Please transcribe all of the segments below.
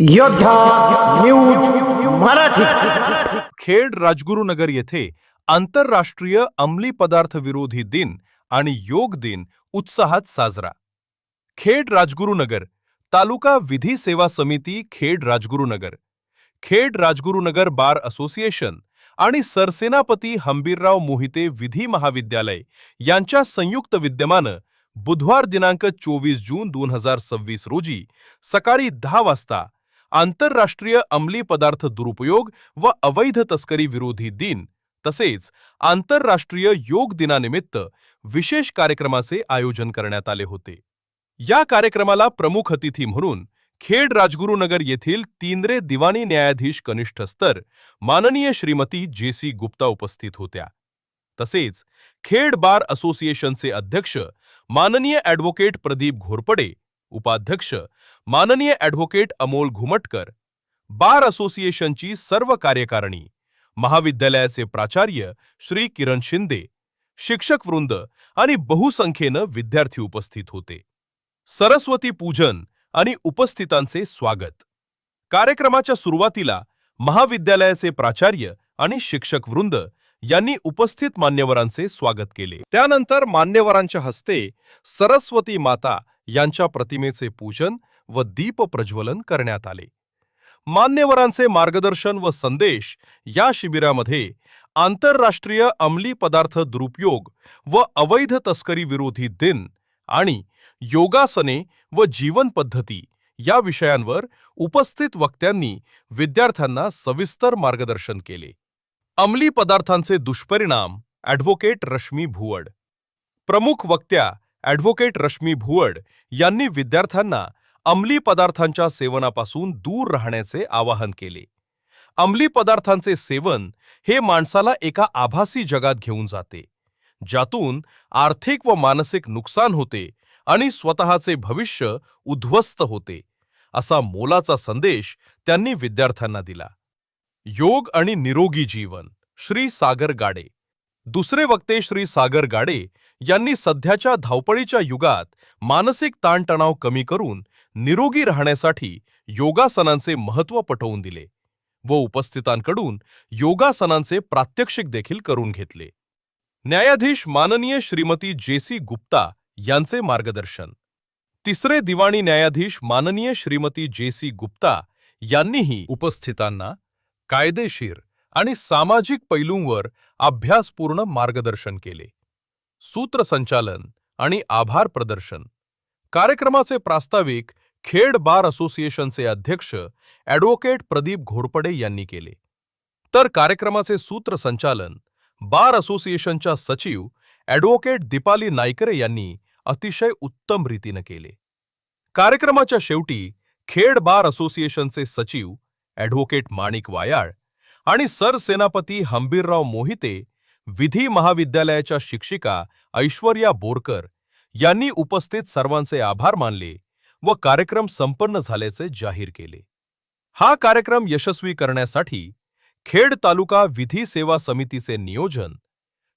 योद्धा न्यूज मराठी. खेड राजगुरुनगर येथे आंतरराष्ट्रीय अंमली पदार्थ विरोधी दिन आणि योग दिन उत्साहात साजरा. खेड राजगुरुनगर तालुका विधी सेवा समिती खेड राजगुरुनगर, खेड राजगुरुनगर बार असोसिएशन आणि सरसेनापती हंबीरराव मोहिते विधी महाविद्यालय यांच्या संयुक्त विद्यमानं बुधवार दिनांक 24 जून 2026 रोजी सकाळी 10 वाजता आंतरराष्ट्रीय अंमली पदार्थ दुरुपयोग व अवैध तस्करी विरोधी दिन तसेच आंतरराष्ट्रीय योग दिनानिमित्त विशेष कार्यक्रमाचे आयोजन करण्यात आले होते. या कार्यक्रमाला प्रमुख अतिथी म्हणून खेड राजगुरुनगर येथील तीनरे दिवाणी न्यायाधीश कनिष्ठ स्तर माननीय श्रीमती जे.सी. गुप्ता उपस्थित होत्या. तसेच खेड बार असोसिएशनचे अध्यक्ष माननीय ॲडव्होकेट प्रदीप घोरपडे, उपाध्यक्ष माननीय ॲडव्होकेट अमोल घुमटकर, बार असोसिएशनची सर्व कार्यकारिणी, महाविद्यालयाचे प्राचार्य श्री किरण शिंदे, शिक्षकवृंद आणि बहुसंख्येनं विद्यार्थी उपस्थित होते. सरस्वती पूजन आणि उपस्थितांचे स्वागत. कार्यक्रमाच्या सुरुवातीला महाविद्यालयाचे प्राचार्य आणि शिक्षकवृंद यांनी उपस्थित मान्यवरांचे स्वागत केले. त्यानंतर मान्यवरांच्या हस्ते सरस्वती माता यांच्या प्रतिमेचे पूजन व दीप प्रज्वलन करण्यात आले. मान्यवरांचे मार्गदर्शन व संदेश या शिबिरामध्ये आंतरराष्ट्रीय अंमली पदार्थ दुरुपयोग व अवैध तस्करी विरोधी दिन आणि योगासने व जीवन पद्धती या विषयांवर उपस्थित वक्त्यांनी विद्यार्थ्यांना सविस्तर मार्गदर्शन केले. अंमली पदार्थांचे दुष्परिणाम ॲडव्होकेट रश्मी भुवड. प्रमुख वक्त्या ॲडव्होकेट रश्मी भुवड यांनी विद्यार्थ्यांना अंमली पदार्थांच्या सेवनापासून दूर राहण्याचे आवाहन केले. अंमली पदार्थांचे सेवन हे माणसाला एका आभासी जगात घेऊन जाते, ज्यातून आर्थिक व मानसिक नुकसान होते आणि स्वतःचे भविष्य उद्ध्वस्त होते, असा मोलाचा संदेश त्यांनी विद्यार्थ्यांना दिला. योग आणि निरोगी जीवन श्री सागर गाडे. दुसरे वक्ते श्री सागर गाडे यांनी सध्याच्या धावपळीच्या युगात मानसिक ताणतणाव कमी करून निरोगी राहण्यासाठी योगासनांचे महत्त्व पटवून दिले व उपस्थितांकडून योगासनांचे प्रात्यक्षिक देखील करून घेतले. न्यायाधीश माननीय श्रीमती जे.सी. गुप्ता यांचे मार्गदर्शन. तिसरे दिवाणी न्यायाधीश माननीय श्रीमती जे.सी. गुप्ता यांनीही उपस्थितांना कायदेशीर आणि सामाजिक पैलूंवर अभ्यासपूर्ण मार्गदर्शन केले. सूत्रसंचालन आणि आभार प्रदर्शन. कार्यक्रमाचे प्रास्ताविक खेड बार असोसिएशनचे अध्यक्ष ॲडव्होकेट प्रदीप घोरपडे यांनी केले, तर कार्यक्रमाचे सूत्रसंचालन बार असोसिएशनच्या सचिव ॲडव्होकेट दीपाली नायकरे यांनी अतिशय उत्तम रीतीने केले. कार्यक्रमाच्या शेवटी खेड बार असोसिएशनचे सचिव ॲडव्होकेट माणिक वायाळ आणि सरसेनापती हंबीरराव मोहिते, विधी महाविद्यालयाच्या शिक्षिका ऐश्वर्या बोरकर यांनी उपस्थित सर्वांचे आभार मानले व कार्यक्रम संपन्न झाल्याचे जाहीर केले. हा कार्यक्रम यशस्वी करण्यासाठी खेड तालुका विधी सेवा समितीचे नियोजन,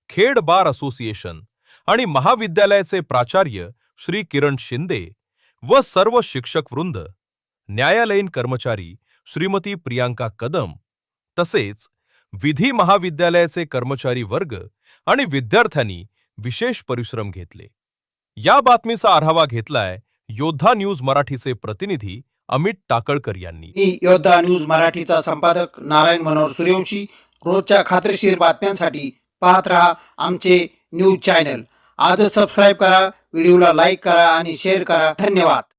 खेड बार असोसिएशन आणि महाविद्यालयाचे प्राचार्य श्री किरण शिंदे व सर्व शिक्षकवृंद, न्यायालयीन कर्मचारी श्रीमती प्रियांका कदम तसेच विधी महाविद्यालयाचे कर्मचारी वर्ग आणि विद्यार्थ्यांनी विशेष परिश्रम घेतले. या बातमीचा आढावा घेतलाय योद्धा न्यूज मराठीचे प्रतिनिधी अमित टाकळकर यांनी. मी योद्धा न्यूज मराठीचा संपादक नारायण मनोहर सूर्यवंशी. रोजच्या खात्रीशीर बातम्यांसाठी पाहत रहा आमचे न्यूज चॅनल. आजच सबस्क्राईब करा, व्हिडिओला लाईक करा आणि शेअर करा. धन्यवाद.